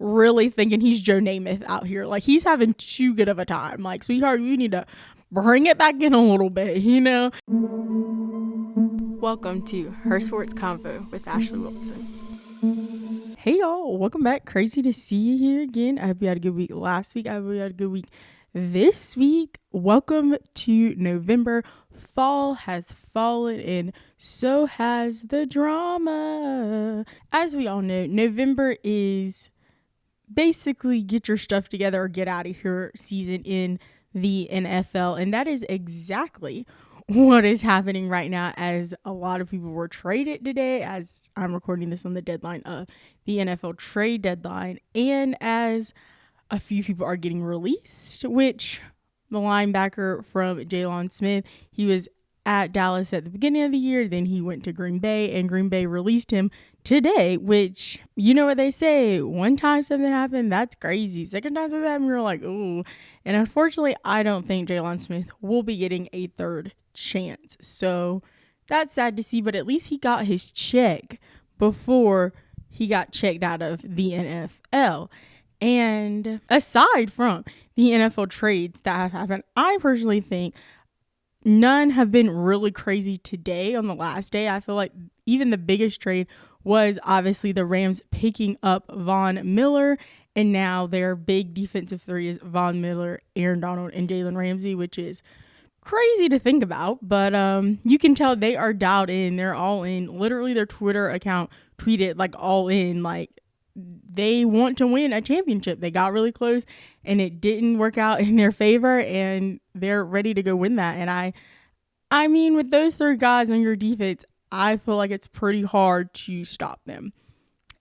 really thinking he's Joe Namath out here. Like, he's having too good of a time. Like, sweetheart, you need to bring it back in a little bit, you know? Welcome to Her Sports Convo with Ashleigh Wilson. Hey y'all, welcome back. Crazy to see you here again. I hope you had a good week last week. I hope you had a good week this week. Welcome to November. Fall has fallen and so has the drama. As we all know, November is basically get your stuff together or get out of here season in the NFL. And that is exactly what is happening right now, as a lot of people were traded today, as I'm recording this on the deadline of the NFL trade deadline, and as a few people are getting released, which the linebacker from Jalen Smith, he was at Dallas at the beginning of the year, then he went to Green Bay, and Green Bay released him today, which, you know what they say, one time something happened, that's crazy. Second time something happened, you're like, ooh. And unfortunately, I don't think Jalen Smith will be getting a third chance. So that's sad to see, but at least he got his check before he got checked out of the NFL. And aside from the NFL trades that have happened, I personally think none have been really crazy today on the last day. I feel like even the biggest trade was obviously the Rams picking up Von Miller, and now their big defensive three is Von Miller, Aaron Donald, and Jalen Ramsey, which is crazy to think about, but you can tell they are dialed in. They're all in. Literally, their Twitter account tweeted like all in, like they want to win a championship. They got really close and it didn't work out in their favor, and they're ready to go win that. And I mean, with those three guys on your defense, I feel like it's pretty hard to stop them.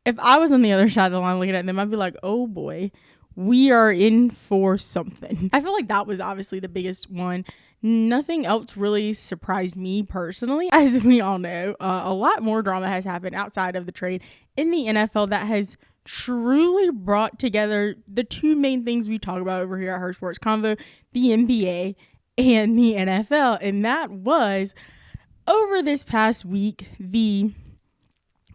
If I was on the other side of the line looking at them, I'd be like, oh boy, we are in for something. I feel like that was obviously the biggest one. Nothing else really surprised me personally. As we all know, a lot more drama has happened outside of the trade in the NFL that has truly brought together the two main things we talk about over here at Her Sports Convo, the NBA and the NFL. And that was, over this past week, the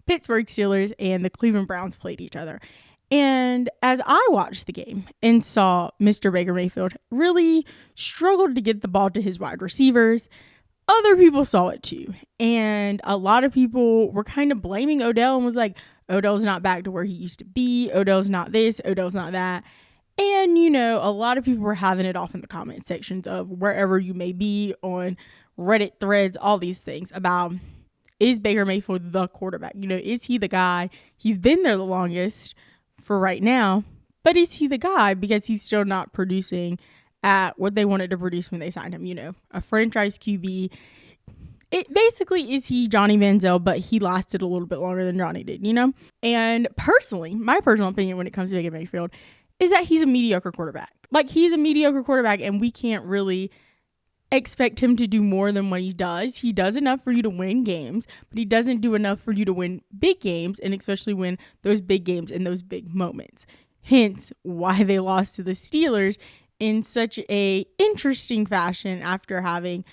Pittsburgh Steelers and the Cleveland Browns played each other. And as I watched the game and saw Mr. Baker Mayfield really struggled to get the ball to his wide receivers, other people saw it too. And a lot of people were kind of blaming Odell and was like, Odell's not back to where he used to be. Odell's not this. Odell's not that. And, you know, a lot of people were having it off in the comment sections of wherever you may be on Reddit threads, all these things about, is Baker Mayfield the quarterback? You know, is he the guy? He's been there the longest for right now, but is he the guy? Because he's still not producing at what they wanted to produce when they signed him, you know, a franchise QB. It basically, is he Johnny Manziel, but he lasted a little bit longer than Johnny did, you know? And personally, my personal opinion when it comes to Baker Mayfield is that he's a mediocre quarterback. Like, he's a mediocre quarterback, and we can't really expect him to do more than what he does. He does enough for you to win games, but he doesn't do enough for you to win big games, and especially win those big games in those big moments. Hence why they lost to the Steelers in such a interesting fashion after having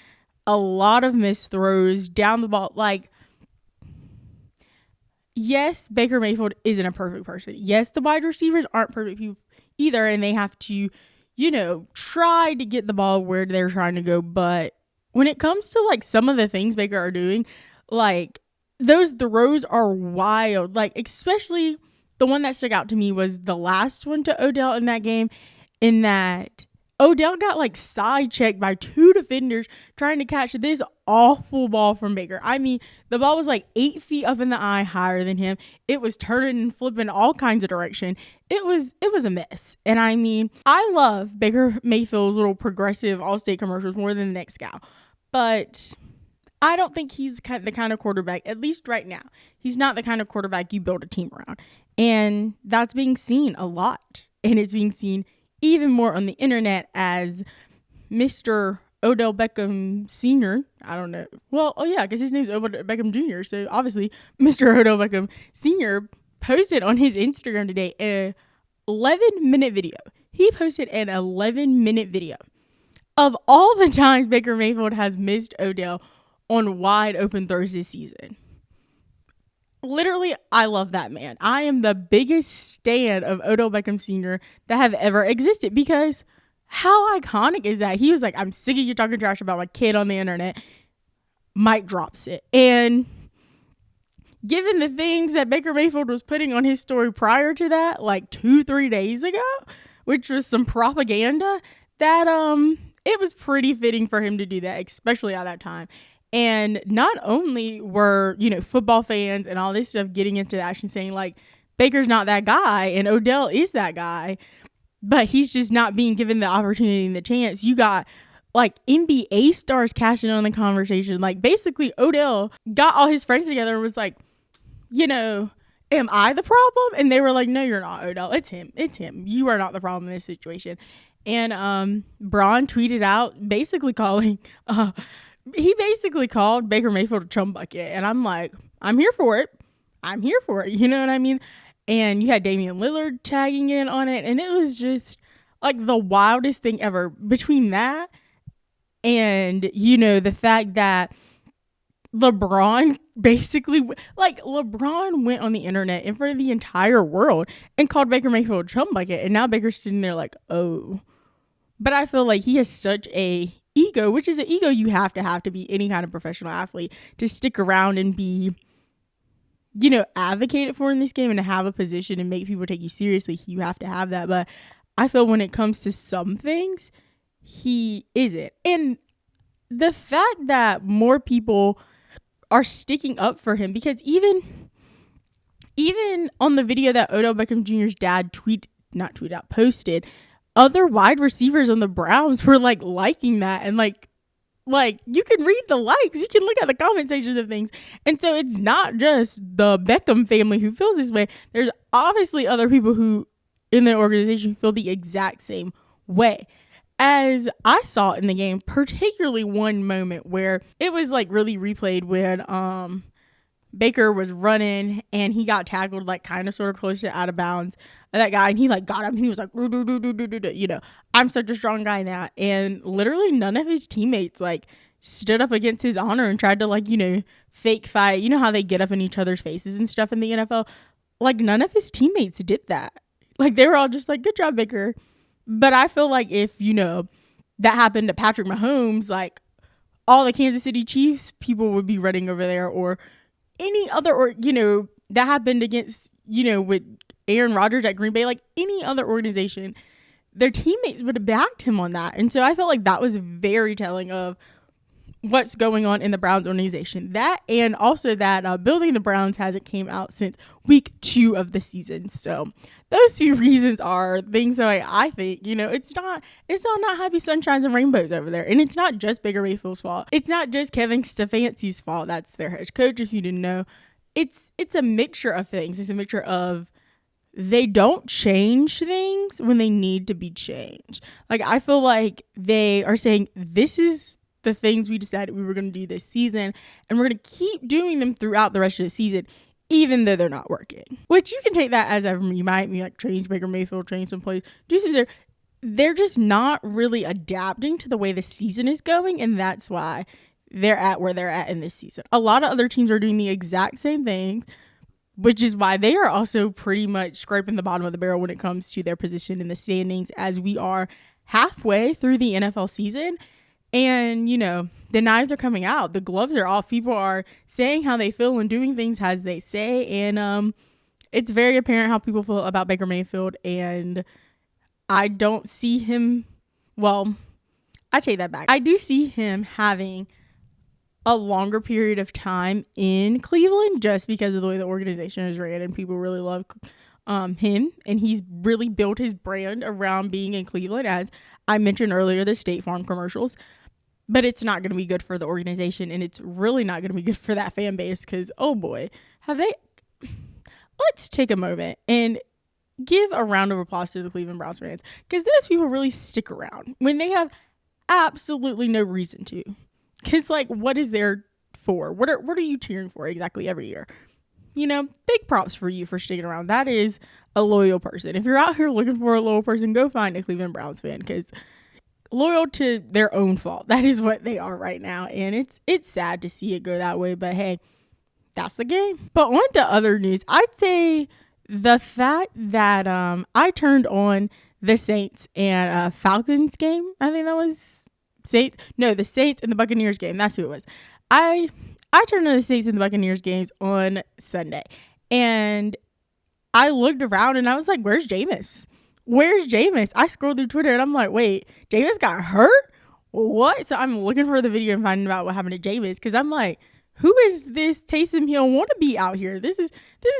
a lot of missed throws down the ball. Like, yes, Baker Mayfield isn't a perfect person. Yes, the wide receivers aren't perfect people either, and they have to, you know, try to get the ball where they're trying to go. But when it comes to like some of the things Baker are doing, like those throws are wild. Like, especially the one that stuck out to me was the last one to Odell in that game, in that Odell got like side checked by two defenders trying to catch this awful ball from Baker. I mean, the ball was like 8 feet up in the eye higher than him. It was turning and flipping all kinds of direction. It was a mess. And I mean, I love Baker Mayfield's little progressive Allstate commercials more than the next guy. But I don't think he's the kind of quarterback, at least right now, he's not the kind of quarterback you build a team around. And that's being seen a lot. And it's being seen even more on the internet as Mr. Odell Beckham Sr. I don't know. Well, oh yeah, because his name's Odell Beckham Jr. So obviously Mr. Odell Beckham Sr. posted on his Instagram today a 11-minute video. He posted an 11-minute video of all the times Baker Mayfield has missed Odell on wide open throws this season. literally, I love that man. I am the biggest stan of Odell Beckham Sr. that have ever existed, because how iconic is that? He was like, I'm sick of you talking trash about my kid on the internet. Mike drops it. And given the things that Baker Mayfield was putting on his story prior to that, like 2-3 days ago, which was some propaganda, that it was pretty fitting for him to do that, especially at that time. And not only were, football fans and all this stuff getting into that and saying, like, Baker's not that guy and Odell is that guy, but he's just not being given the opportunity and the chance. You got, like, NBA stars cashing on the conversation. Like, basically, Odell got all his friends together and was like, am I the problem? And they were like, no, you're not, Odell. It's him. You are not the problem in this situation. And Braun tweeted out basically calling... he basically called Baker Mayfield a chum bucket. And I'm like, I'm here for it. You know what I mean? And you had Damian Lillard tagging in on it. And it was just like the wildest thing ever. Between that and, the fact that LeBron went on the internet in front of the entire world and called Baker Mayfield a chum bucket. And now Baker's sitting there like, oh. But I feel like he has such a ego, which is an ego you have to be any kind of professional athlete to stick around and be, advocated for in this game and to have a position and make people take you seriously. You have to have that. But I feel when it comes to some things, he isn't. And the fact that more people are sticking up for him, because even on the video that Odell Beckham Jr.'s dad posted, other wide receivers on the Browns were like liking that, and like you can read the likes, you can look at the comment sections of things. And so it's not just the Beckham family who feels this way. There's obviously other people who in the organization feel the exact same way. As I saw in the game, particularly one moment where it was like really replayed when Baker was running and he got tackled like kind of sort of close to out of bounds. And that guy, and he like got him and he was like, I'm such a strong guy now. And literally none of his teammates like stood up against his honor and tried to fake fight. You know how they get up in each other's faces and stuff in the NFL? Like none of his teammates did that. Like they were all just like, good job, Baker. But I feel like if, that happened to Patrick Mahomes, like all the Kansas City Chiefs people would be running over there, or any other, or, that happened against, with Aaron Rodgers at Green Bay, like any other organization, their teammates would have backed him on that. And so I felt like that was very telling of what's going on in the Browns organization. That, and also that building the Browns hasn't came out since week 2 of the season. So those 2 reasons are things that I think, it's all not happy sunshines and rainbows over there. And it's not just Baker Mayfield's fault. It's not just Kevin Stefanski's fault. That's their head coach, if you didn't know. It's a mixture of things. It's a mixture of they don't change things when they need to be changed. Like, I feel like they are saying, this is the things we decided we were going to do this season, and we're going to keep doing them throughout the rest of the season, even though they're not working. Which you can take that as ever you might. You like change Baker Mayfield, change some plays, do something there. They're just not really adapting to the way the season is going, and that's why they're at where they're at in this season. A lot of other teams are doing the exact same thing, which is why they are also pretty much scraping the bottom of the barrel when it comes to their position in the standings, as we are halfway through the NFL season. And, the knives are coming out. The gloves are off. People are saying how they feel and doing things as they say. And it's very apparent how people feel about Baker Mayfield. And I don't see him, well, I take that back. I do see him having a longer period of time in Cleveland just because of the way the organization is ran, and people really love him, and he's really built his brand around being in Cleveland, as I mentioned earlier, the State Farm commercials. But it's not going to be good for the organization, and it's really not going to be good for that fan base, because oh boy, let's take a moment and give a round of applause to the Cleveland Browns fans, because those people really stick around when they have absolutely no reason to. Because, like, what is there for? What are you cheering for exactly every year? Big props for you for sticking around. That is a loyal person. If you're out here looking for a loyal person, go find a Cleveland Browns fan, because loyal to their own fault. That is what they are right now. And it's sad to see it go that way. But, hey, that's the game. But on to other news. I'd say the fact that I turned on the Saints and Falcons game. I think that was Saints. No, the Saints and the Buccaneers game. That's who it was. I turned on the Saints and the Buccaneers games on Sunday. And I looked around and I was like, where's Jameis? Where's Jameis? I scrolled through Twitter and I'm like, wait, Jameis got hurt? What? So I'm looking for the video and finding out what happened to Jameis, because I'm like, who is this Taysom Hill wannabe out here? This is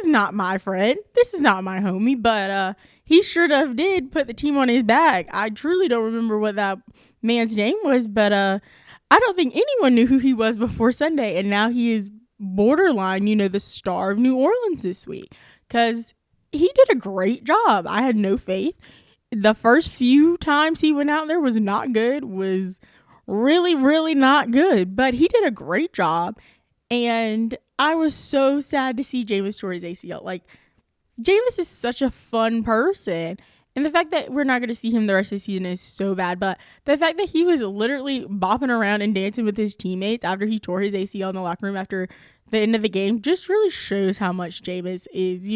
not my friend. This is not my homie. But he sure enough did put the team on his back. I truly don't remember what that man's name was, but I don't think anyone knew who he was before Sunday, and now he is borderline, the star of New Orleans this week, because he did a great job. I had no faith. The first few times he went out there was not good, was really, really not good. But he did a great job. And I was so sad to see Jameis tore his ACL. Like, Jameis is such a fun person. And the fact that we're not going to see him the rest of the season is so bad. But the fact that he was literally bopping around and dancing with his teammates after he tore his ACL in the locker room after the end of the game just really shows how much Jameis is,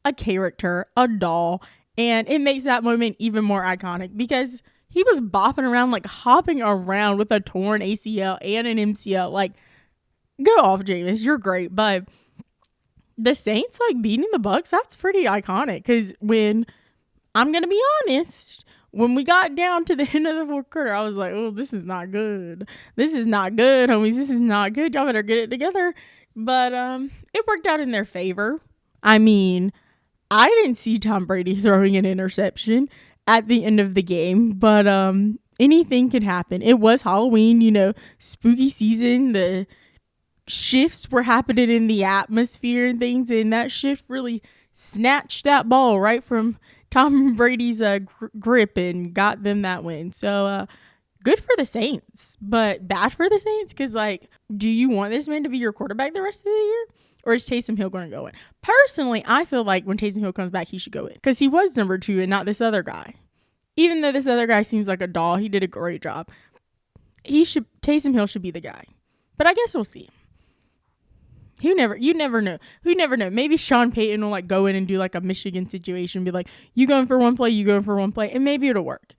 a character, a doll. And it makes that moment even more iconic, because he was bopping around, like hopping around with a torn ACL and an MCL. Like, go off, Jameis. You're great. But the Saints, like, beating the Bucs, that's pretty iconic. Because I'm going to be honest, when we got down to the end of the fourth quarter, I was like, oh, this is not good. This is not good, homies. This is not good. Y'all better get it together. But it worked out in their favor. I mean, I didn't see Tom Brady throwing an interception at the end of the game, but anything could happen. It was Halloween, spooky season. The shifts were happening in the atmosphere and things, and that shift really snatched that ball right from Tom Brady's grip and got them that win. So good for the Saints, but bad for the Saints, because, like, do you want this man to be your quarterback the rest of the year? Or is Taysom Hill going to go in? Personally, I feel like when Taysom Hill comes back, he should go in, because he was number 2 and not this other guy. Even though this other guy seems like a doll, he did a great job. Taysom Hill should be the guy. But I guess we'll see. You never know. Who never know? Maybe Sean Payton will, like, go in and do like a Michigan situation, be like, you going for one play, and maybe it'll work.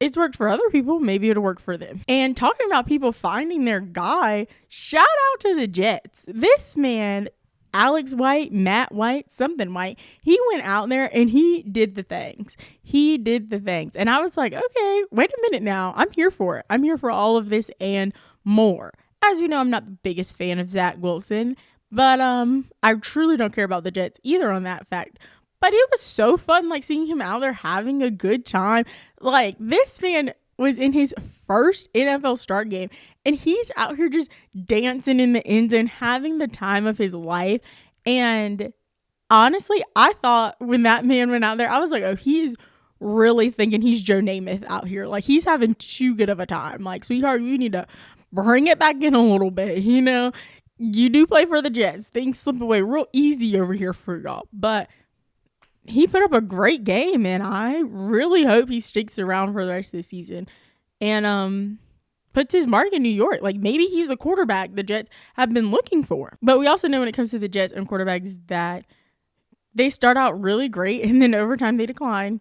It's worked for other people. Maybe it'll work for them. And talking about people finding their guy, shout out to the Jets. This man, Alex White, Matt White, something White, he went out there and he did the things. And I was like, okay, wait a minute now. I'm here for it. I'm here for all of this and more. As you know, I'm not the biggest fan of Zach Wilson, but I truly don't care about the Jets either on that fact. But it was so fun, like, seeing him out there having a good time. Like, this man was in his first NFL start game, and he's out here just dancing in the end zone, having the time of his life. And honestly, I thought when that man went out there, I was like, oh, he's really thinking he's Joe Namath out here. Like, he's having too good of a time. Like, sweetheart, you need to bring it back in a little bit, You do play for the Jets. Things slip away real easy over here for y'all. But he put up a great game, and I really hope he sticks around for the rest of the season and puts his mark in New York. Like, maybe he's the quarterback the Jets have been looking for. But we also know when it comes to the Jets and quarterbacks that they start out really great, and then over time they decline.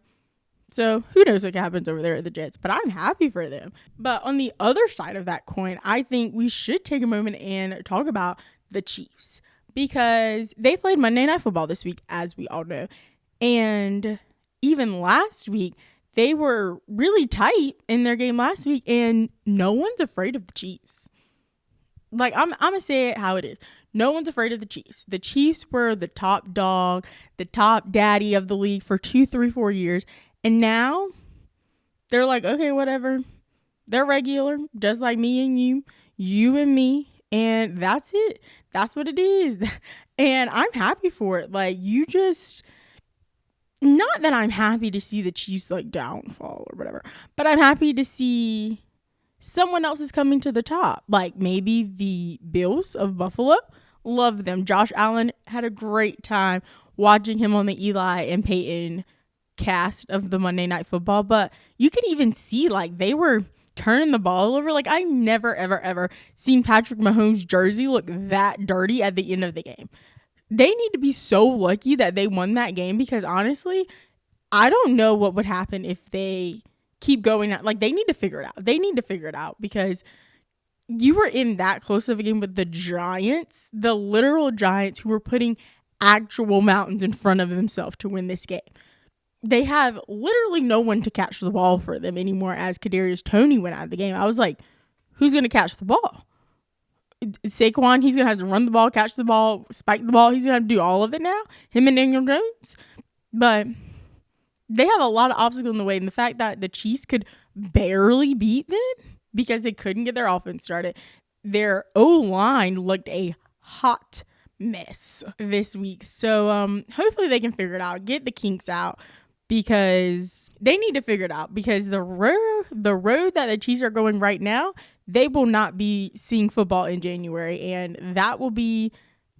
So who knows what happens over there at the Jets, but I'm happy for them. But on the other side of that coin, I think we should take a moment and talk about the Chiefs, because they played Monday Night Football this week, as we all know. And even last week, they were really tight in their game last week, and no one's afraid of the Chiefs. Like, I'm going to say it how it is. No one's afraid of the Chiefs. The Chiefs were the top dog, the top daddy of the league for 2, 3, 4 years. And now they're like, okay, whatever. They're regular, just like me and you and me. And that's it. That's what it is. And I'm happy for it. Like, not that I'm happy to see the Chiefs, like, downfall or whatever, but I'm happy to see someone else is coming to the top. Like, maybe the Bills of Buffalo. Love them. Josh Allen, had a great time watching him on the Eli and Peyton cast of the Monday Night Football. But you can even see, like, they were turning the ball over. Like, I never, ever, ever seen Patrick Mahomes' jersey look that dirty at the end of the game. They need to be so lucky that they won that game, because honestly, I don't know what would happen if they keep going out. Like, they need to figure it out. They need to figure it out, because you were in that close of a game with the Giants, the literal Giants, who were putting actual mountains in front of themselves to win this game. They have literally no one to catch the ball for them anymore, as Kadarius Toney went out of the game. I was like, who's going to catch the ball? Saquon, he's going to have to run the ball, catch the ball, spike the ball. He's going to have to do all of it now, him and Ingram Jones. But they have a lot of obstacles in the way. And the fact that the Chiefs could barely beat them because they couldn't get their offense started. Their O-line looked a hot mess this week. So hopefully they can figure it out, get the kinks out, because they need to figure it out, because the road that the Chiefs are going right now, they will not be seeing football in January, and that will be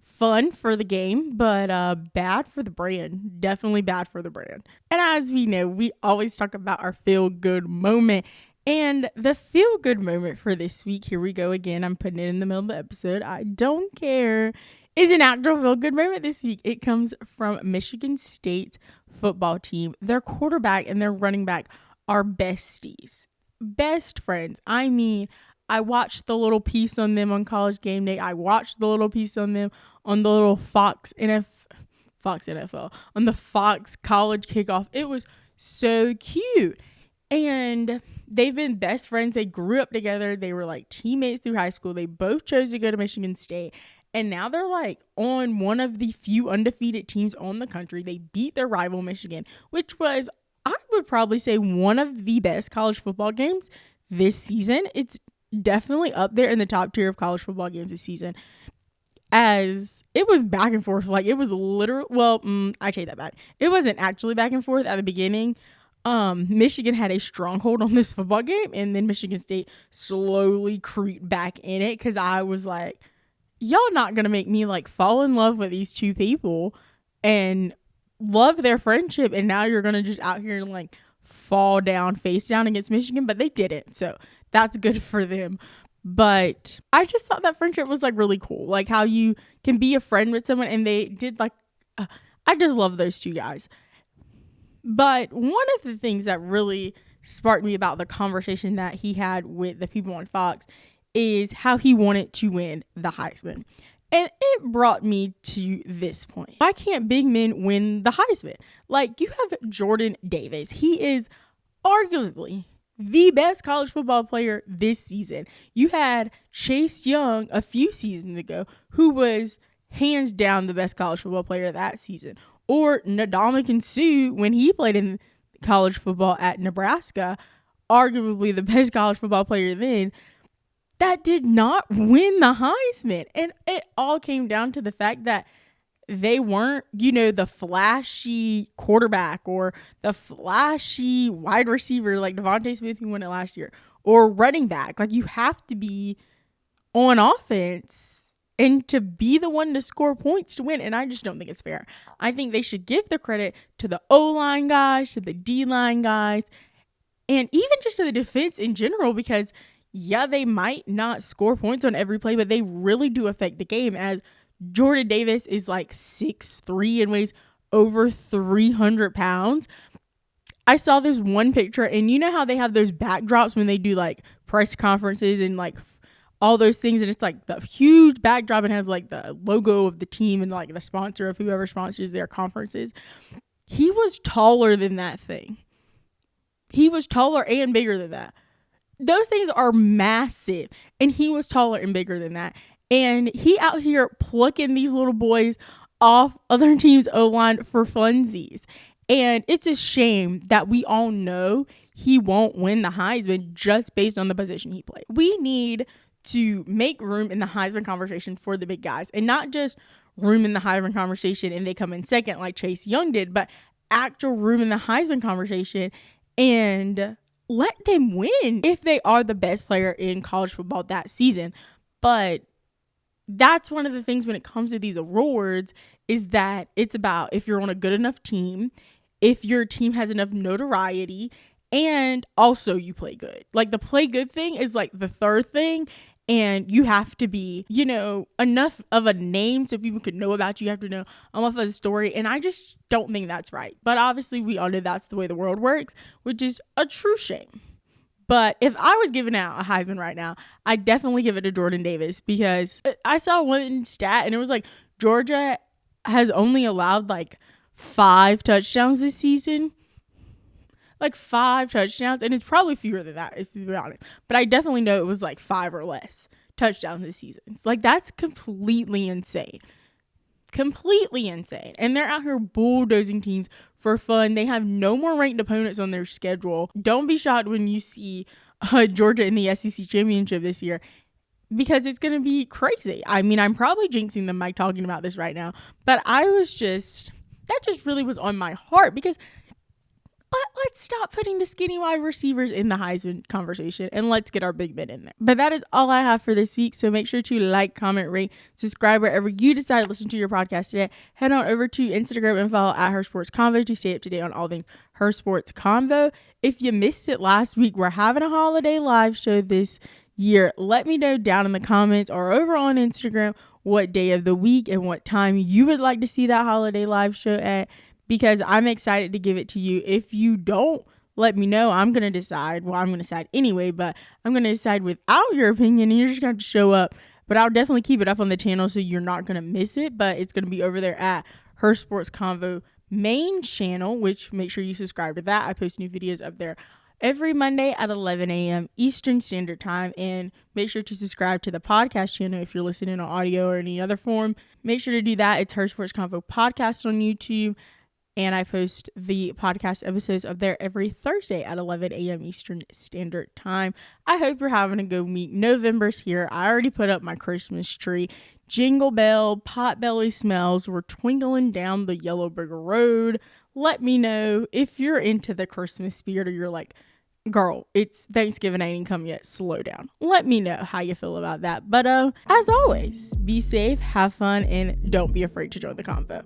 fun for the game, but bad for the brand. Definitely bad for the brand. And as we know, we always talk about our feel-good moment, and the feel-good moment for this week, here we go again, I'm putting it in the middle of the episode, I don't care, is an actual feel-good moment this week. It comes from Michigan State's football team. Their quarterback and their running back are besties. Best friends. I mean, I watched the little piece on them on College Game Day. I watched the little piece on them on the little Fox NFL, on the Fox College Kickoff. It was so cute. And they've been best friends. They grew up together. They were like teammates through high school. They both chose to go to Michigan State. And now they're like on one of the few undefeated teams on the country. They beat their rival Michigan, which was, I would probably say, one of the best college football games this season. It's definitely up there in the top tier of college football games this season. As it was back and forth. Like, it was literal. I take that back. It wasn't actually back and forth at the beginning. Michigan had a stronghold on this football game, and then Michigan State slowly creeped back in it, because I was like, y'all not gonna make me like fall in love with these two people and love their friendship, and now you're gonna just out here and like fall down face down against Michigan. But they didn't, so that's good for them. But I just thought that friendship was like really cool, like how you can be a friend with someone, and they did like I just love those two guys. But one of the things that really sparked me about the conversation that he had with the people on Fox is how he wanted to win the Heisman. And it brought me to this point. Why can't big men win the Heisman? Like, you have Jordan Davis. He is arguably the best college football player this season. You had Chase Young a few seasons ago, who was hands down the best college football player that season. Or Ndamukong Suh, when he played in college football at Nebraska, arguably the best college football player then, that did not win the Heisman. And it all came down to the fact that they weren't, the flashy quarterback or the flashy wide receiver like Devontae Smith, who won it last year, or running back. Like, you have to be on offense and to be the one to score points to win. And I just don't think it's fair. I think they should give the credit to the O-line guys, to the D-line guys, and even just to the defense in general, because yeah, they might not score points on every play, but they really do affect the game, as Jordan Davis is like 6'3" and weighs over 300 pounds. I saw this one picture, and you know how they have those backdrops when they do like press conferences and like all those things, and it's like the huge backdrop and has like the logo of the team and like the sponsor of whoever sponsors their conferences. He was taller than that thing. He was taller and bigger than that. Those things are massive, and he was taller and bigger than that. And he out here plucking these little boys off other teams' O-line for funsies. And it's a shame that we all know he won't win the Heisman just based on the position he played. We need to make room in the Heisman conversation for the big guys, and not just room in the Heisman conversation and they come in second like Chase Young did, but actual room in the Heisman conversation and let them win if they are the best player in college football that season. But that's one of the things when it comes to these awards, is that it's about if you're on a good enough team, if your team has enough notoriety, and also you play good. Like the play good thing is like the third thing, and you have to be, enough of a name so people can know about you. You have to know enough of a story, and I just don't think that's right. But obviously we all know that's the way the world works, which is a true shame. But if I was giving out a Heisman right now, I'd definitely give it to Jordan Davis, because I saw one stat and it was like Georgia has only allowed like 5 touchdowns this season. Like 5 touchdowns, and it's probably fewer than that, if you be honest. But I definitely know it was like 5 or less touchdowns this season. Like, that's completely insane. Completely insane. And they're out here bulldozing teams for fun. They have no more ranked opponents on their schedule. Don't be shocked when you see Georgia in the SEC championship this year, because it's going to be crazy. I mean, I'm probably jinxing them by talking about this right now, but that just really was on my heart, because let's stop putting the skinny wide receivers in the Heisman conversation, and let's get our big men in there. But that is all I have for this week. So make sure to like, comment, rate, subscribe wherever you decide to listen to your podcast today. Head on over to Instagram and follow at Her Sports Convo to stay up to date on all things Her Sports Convo. If you missed it last week, we're having a holiday live show this year. Let me know down in the comments or over on Instagram what day of the week and what time you would like to see that holiday live show at, because I'm excited to give it to you. If you don't let me know, I'm going to decide. Well, I'm going to decide anyway, but I'm going to decide without your opinion, and you're just going to have to show up. But I'll definitely keep it up on the channel so you're not going to miss it. But it's going to be over there at Her Sports Convo main channel, which make sure you subscribe to that. I post new videos up there every Monday at 11 a.m. Eastern Standard Time. And make sure to subscribe to the podcast channel if you're listening on audio or any other form. Make sure to do that. It's Her Sports Convo Podcast on YouTube. And I post the podcast episodes up there every Thursday at 11 a.m. Eastern Standard Time. I hope you're having a good week. November's here. I already put up my Christmas tree. Jingle bell, potbelly smells were twinkling down the Yellow Brick Road. Let me know if you're into the Christmas spirit, or you're like, girl, it's Thanksgiving, ain't come yet. Slow down. Let me know how you feel about that. But as always, be safe, have fun, and don't be afraid to join the convo.